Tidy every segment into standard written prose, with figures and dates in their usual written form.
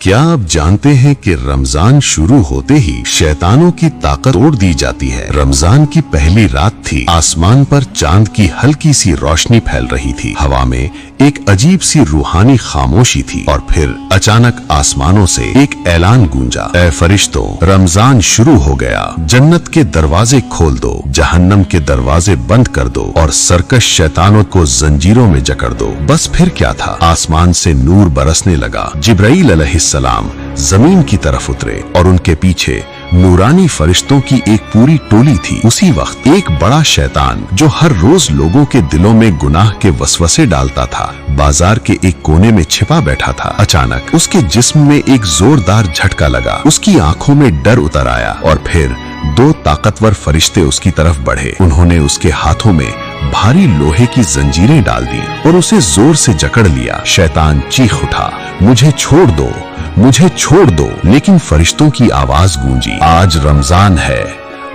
क्या आप जानते हैं कि रमजान शुरू होते ही शैतानों की ताकत तोड़ दी जाती है। रमजान की पहली रात थी। आसमान पर चांद की हल्की सी रोशनी फैल रही थी। हवा में एक अजीब सी रूहानी खामोशी थी और फिर अचानक आसमानों से एक ऐलान गूंजा, ऐ फरिश्तों, रमजान शुरू हो गया। जन्नत के दरवाजे खोल दो, जहन्नम के दरवाजे बंद कर दो और सरकश शैतानों को जंजीरों में जकड़ दो। बस फिर क्या था, आसमान से नूर बरसने लगा। जिब्राईल अलैहिस्सलाम जमीन की तरफ उतरे और उनके पीछे नूरानी फरिश्तों की एक पूरी टोली थी। उसी वक्त एक बड़ा शैतान जो हर रोज लोगों के दिलों में गुनाह के वसवसे डालता था, बाजार के एक कोने में छिपा बैठा था। अचानक उसके जिस्म में एक जोरदार झटका लगा। उसकी आंखों में डर उतर आया और फिर दो ताकतवर फरिश्ते उसकी तरफ बढ़े। उन्होंने उसके हाथों में भारी लोहे की जंजीरें डाल दी और उसे जोर से जकड़ लिया। शैतान चीख उठा, मुझे छोड़ दो, मुझे छोड़ दो। लेकिन फरिश्तों की आवाज गूंजी, आज रमजान है,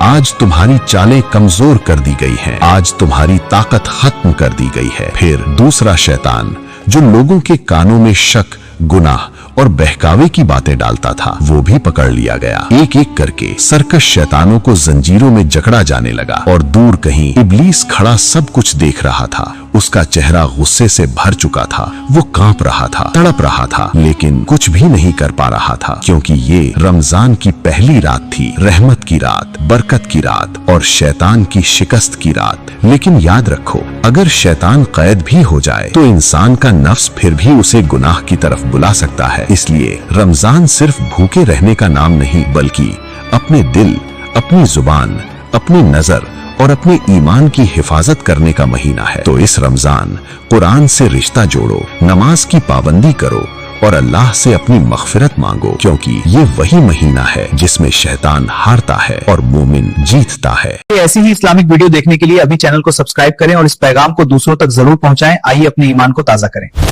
आज तुम्हारी चालें कमजोर कर दी गई हैं, आज तुम्हारी ताकत खत्म कर दी गई है। फिर दूसरा शैतान जो लोगों के कानों में शक, गुनाह और बहकावे की बातें डालता था, वो भी पकड़ लिया गया। एक एक करके सरकश शैतानों को जंजीरों में जकड़ा जाने लगा और दूर कहीं इब्लीस खड़ा सब कुछ देख रहा था। उसका चेहरा गुस्से से भर चुका था। वो कांप रहा था, तड़प रहा था, लेकिन कुछ भी नहीं कर पा रहा था, क्योंकि ये रमजान की पहली रात थी, रहमत की रात, बरकत की रात और शैतान की शिकस्त की रात। लेकिन याद रखो, अगर शैतान कैद भी हो जाए तो इंसान का नफ्स फिर भी उसे गुनाह की तरफ बुला सकता है। इसलिए रमजान सिर्फ भूखे रहने का नाम नहीं, बल्कि अपने दिल, अपनी जुबान, अपनी नजर और अपने ईमान की हिफाजत करने का महीना है। तो इस रमजान कुरान से रिश्ता जोड़ो, नमाज की पाबंदी करो और अल्लाह से अपनी मगफिरत मांगो, क्योंकि ये वही महीना है जिसमें शैतान हारता है और मोमिन जीतता है। ऐसी ही इस्लामिक वीडियो देखने के लिए अभी चैनल को सब्सक्राइब करें और इस पैगाम को दूसरों तक जरूर पहुंचाएं। आइए अपने ईमान को ताजा करें।